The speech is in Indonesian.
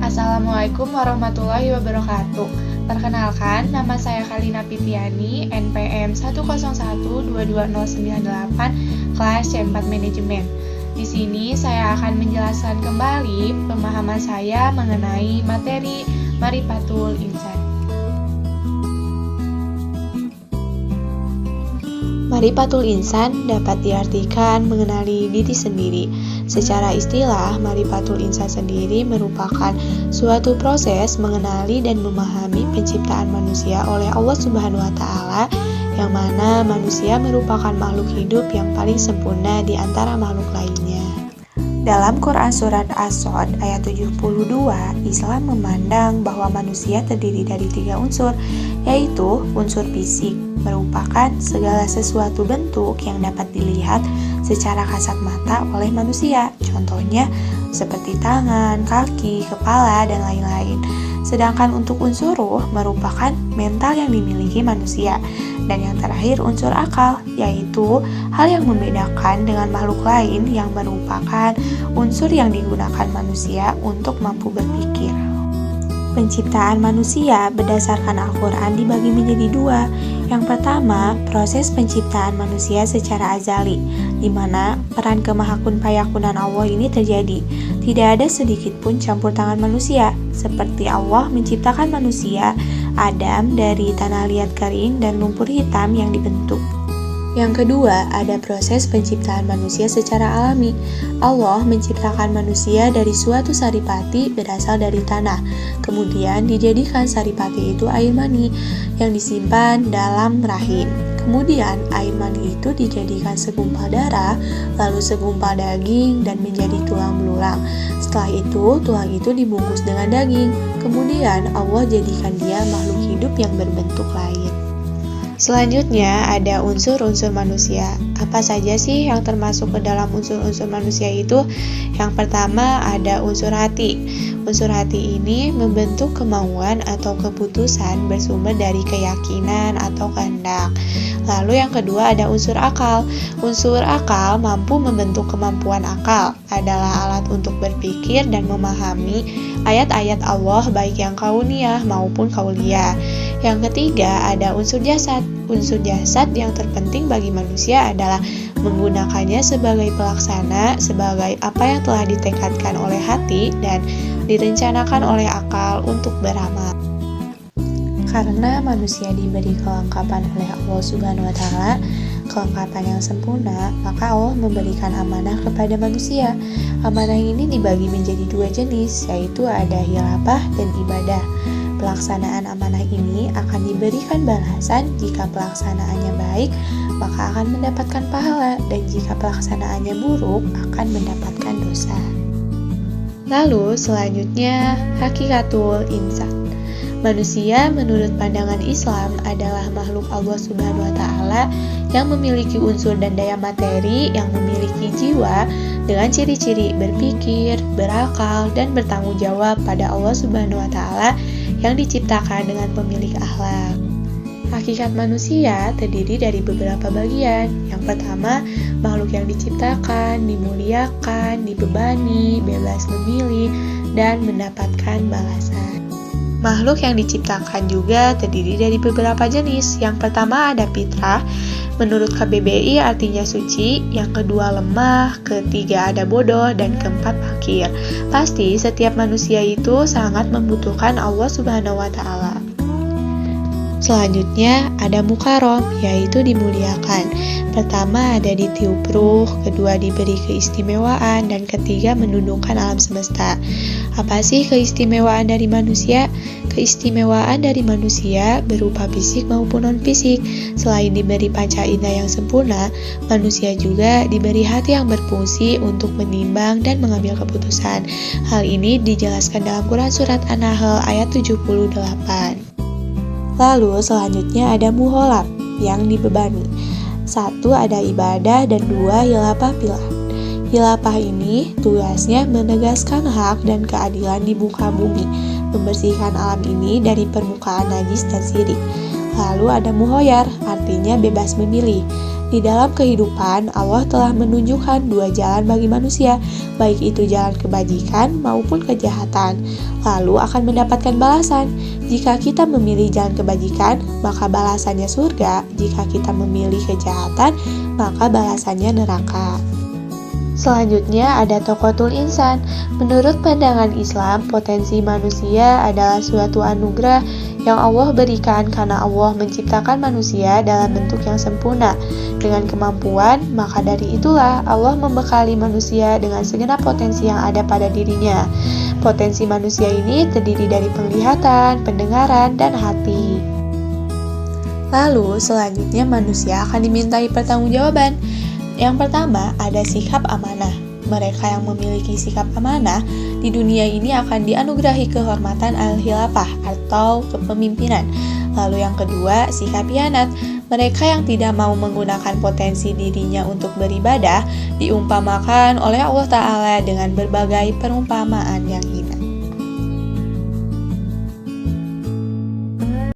Assalamualaikum warahmatullahi wabarakatuh. Perkenalkan, nama saya Kalina Pitiani, NPM 101222098, kelas C4 Manajemen. Di sini saya akan menjelaskan kembali pemahaman saya mengenai materi Marifatul Insan. Marifatul Insan dapat diartikan mengenali diri sendiri. Secara istilah, Marifatul Insan sendiri merupakan suatu proses mengenali dan memahami penciptaan manusia oleh Allah Subhanahu wa Ta'ala, yang mana manusia merupakan makhluk hidup yang paling sempurna di antara makhluk lainnya. Dalam Quran Surat As-Sod ayat 72, Islam memandang bahwa manusia terdiri dari 3 unsur, yaitu unsur fisik, merupakan segala sesuatu bentuk yang dapat dilihat secara kasat mata oleh manusia, contohnya seperti tangan, kaki, kepala, dan lain-lain. Sedangkan untuk unsur ruh merupakan mental yang dimiliki manusia. Dan yang terakhir unsur akal, yaitu hal yang membedakan dengan makhluk lain yang merupakan unsur yang digunakan manusia untuk mampu berpikir. Penciptaan manusia berdasarkan Al-Quran dibagi menjadi 2. Yang pertama, proses penciptaan manusia secara azali, di mana peran kemahakunpayakunan Allah ini terjadi. Tidak ada sedikit pun campur tangan manusia, seperti Allah menciptakan manusia Adam dari tanah liat kering dan lumpur hitam yang dibentuk. Yang kedua, ada proses penciptaan manusia secara alami. Allah menciptakan manusia dari suatu saripati berasal dari tanah. Kemudian dijadikan saripati itu air mani yang disimpan dalam rahim. Kemudian air mani itu dijadikan segumpal darah, lalu segumpal daging dan menjadi tulang belulang. Setelah itu, tulang itu dibungkus dengan daging. Kemudian Allah jadikan dia makhluk hidup yang berbentuk lain. Selanjutnya ada unsur-unsur manusia. Apa saja sih yang termasuk ke dalam unsur-unsur manusia itu? Yang pertama ada unsur hati. Unsur hati ini membentuk kemauan atau keputusan bersumber dari keyakinan atau kehendak. Lalu yang kedua ada unsur akal. Unsur akal mampu membentuk kemampuan akal, adalah alat untuk berpikir dan memahami ayat-ayat Allah baik yang kauniyah maupun kauliyah. Yang ketiga ada unsur jasad. Unsur jasad yang terpenting bagi manusia adalah menggunakannya sebagai pelaksana, sebagai apa yang telah ditekadkan oleh hati dan direncanakan oleh akal untuk beramal. Karena manusia diberi kelengkapan oleh Allah Subhanahu wa Ta'ala, kelengkapan yang sempurna, maka Allah memberikan amanah kepada manusia. Amanah ini dibagi menjadi 2 jenis, yaitu ada khilafah dan ibadah. Pelaksanaan amanah ini akan diberikan balasan. Jika pelaksanaannya baik, maka akan mendapatkan pahala, dan jika pelaksanaannya buruk, akan mendapatkan dosa. Lalu selanjutnya hakikatul insan. Manusia menurut pandangan Islam adalah makhluk Allah Subhanahu wa Ta'ala yang memiliki unsur dan daya materi, yang memiliki jiwa dengan ciri-ciri berpikir, berakal, dan bertanggung jawab pada Allah Subhanahu wa Ta'ala yang diciptakan dengan pemilik akhlak. Hakikat manusia terdiri dari beberapa bagian. Yang pertama, makhluk yang diciptakan, dimuliakan, dibebani, bebas memilih, dan mendapatkan balasan. Makhluk yang diciptakan juga terdiri dari beberapa jenis. Yang pertama ada fitrah, menurut KBBI artinya suci, yang kedua lemah, ketiga ada bodoh, dan keempat fakir. Pasti setiap manusia itu sangat membutuhkan Allah Subhanahu wa Ta'ala. Selanjutnya ada mukarom, yaitu dimuliakan. Pertama ada ditiup ruh, kedua diberi keistimewaan, dan ketiga menundukkan alam semesta. Apa sih keistimewaan dari manusia? Keistimewaan dari manusia berupa fisik maupun non-fisik. Selain diberi panca indera yang sempurna, manusia juga diberi hati yang berfungsi untuk menimbang dan mengambil keputusan. Hal ini dijelaskan dalam Quran Surat An-Nahl ayat 78. Lalu selanjutnya ada muholab, yang dibebani. 1 ada ibadah dan 2 khilafah filah. Khilafah ini tugasnya menegaskan hak dan keadilan di muka bumi, membersihkan alam ini dari permukaan najis dan syirik. Lalu ada muhoyar, artinya bebas memilih. Di dalam kehidupan, Allah telah menunjukkan dua jalan bagi manusia, baik itu jalan kebajikan maupun kejahatan, lalu akan mendapatkan balasan. Jika kita memilih jalan kebajikan, maka balasannya surga. Jika kita memilih kejahatan, maka balasannya neraka. Selanjutnya ada Toqotul Insan. Menurut pandangan Islam, potensi manusia adalah suatu anugerah yang Allah berikan karena Allah menciptakan manusia dalam bentuk yang sempurna. Dengan kemampuan, maka dari itulah Allah membekali manusia dengan segenap potensi yang ada pada dirinya. Potensi manusia ini terdiri dari penglihatan, pendengaran, dan hati. Lalu, selanjutnya manusia akan dimintai pertanggungjawaban. Yang pertama, ada sikap amanah. Mereka yang memiliki sikap amanah di dunia ini akan dianugerahi kehormatan al-khilafah atau kepemimpinan. Lalu yang kedua, sikap hianat. Mereka yang tidak mau menggunakan potensi dirinya untuk beribadah diumpamakan oleh Allah Ta'ala dengan berbagai perumpamaan yang indah.